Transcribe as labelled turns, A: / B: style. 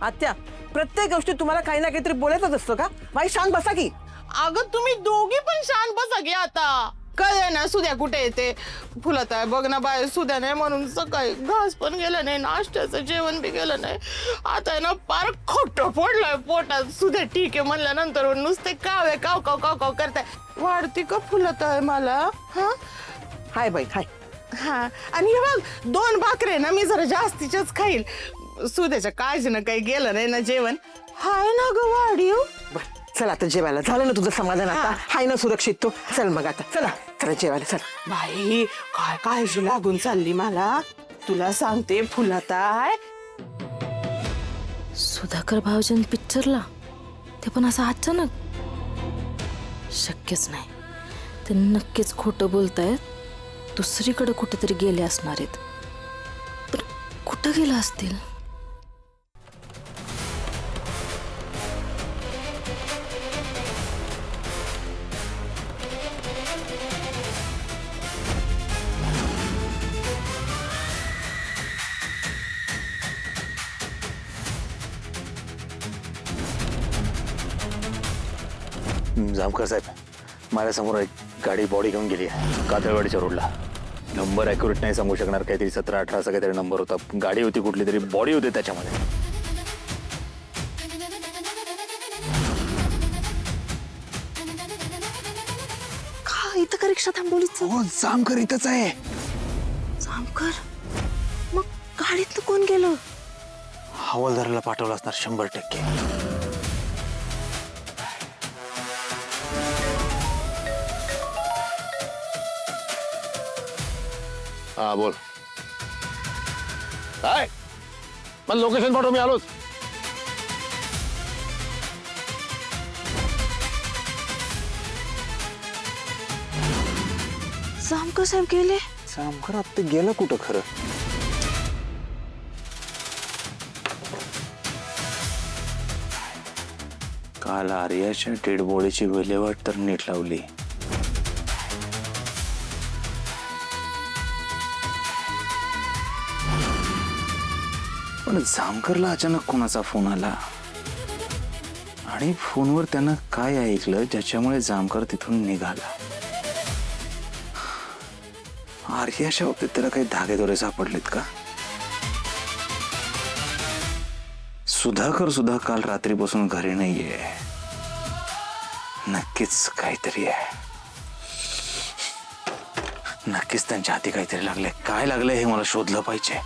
A: आत्या प्रत्येक गोष्टी तुम्हाला काही ना काहीतरी बोलायचंच असतं का? बाई शांत बसा की.
B: अगं तुम्ही दोघी पण शांत बसा की आता. कळलं ना सुद्या कुठे येते. फुलत आहे बघ ना बाय, सुद्या नाही म्हणून सकाळी घास पण गेलं नाही, नाश्त्याचं जेवण बी गेलं नाही. आता आहे ना पार खोटं पडलंय पोटात. सुद्या ठीक आहे म्हणल्यानंतर नुसते कावे काव काव काव काव करताय. वाढती का फुलत आहे मला? हा
A: हाय बाई हाय.
B: हा आणि हे बघ 2 भाकरे ना मी जरा जास्तीच्याच खाईल. सुद्याच्या काळजीनं काही गेलं नाही ना जेवण. हाय ना ग वाढीव.
A: बर चल आता जेवायला. झालं ना तुझं समाधान? आता हाय ना सुरक्षित तो? चल मग आता चला चला जेवायला चला.
B: बाई काय काळजी लागून चालली मला. तुला सांगते फुलत आहे.
C: सुधाकर भाऊजन पिक्चरला, ते पण असं अचानक? शक्यच नाही. ते नक्कीच खोटं बोलतायत. दुसरीकडे कुठेतरी गेले असणार आहेत. पण कुठं गेलं असतील?
D: जामकर साहेब, माझ्यासमोर एक गाडी बॉडी घेऊन गेली आहे कातळवाडीच्या रोडला. नंबर ॲक्युरेट नाही सांगू शकणार, काहीतरी 17-18 असा काहीतरी नंबर होता. गाडी होती कुठली तरी, बॉडी होती त्याच्यामध्ये.
C: का इथं का रिक्षा थांबवलीच?
D: हो जामकर इथंच आहे.
C: जामकर? मग गाडीतलं कोण गेलं?
D: हवालदाराला पाठवलं असणार 100%. हा बोल. काय पण लोकेशन पाठव, मी आलोच.
C: जामकर साहेब गेले?
D: जामकर आता गेलं कुठं खरं? काल आर्याच्या डेड बॉडीची विल्हेवाट तर नीट लावली. पण जामकरला अचानक कोणाचा फोन आला आणि फोनवर त्यानं काय ऐकलं ज्याच्यामुळे जामकर तिथून निघाला? आर्याच्या बाबतीत त्याला काही धागेदोरे सापडलेत का? सुधाकर सुद्धा काल रात्रीपासून घरी नाहीये. नक्कीच काहीतरी आहे. नक्कीच त्यांच्या हाती काहीतरी लागले. काय लागले हे मला शोधलं पाहिजे.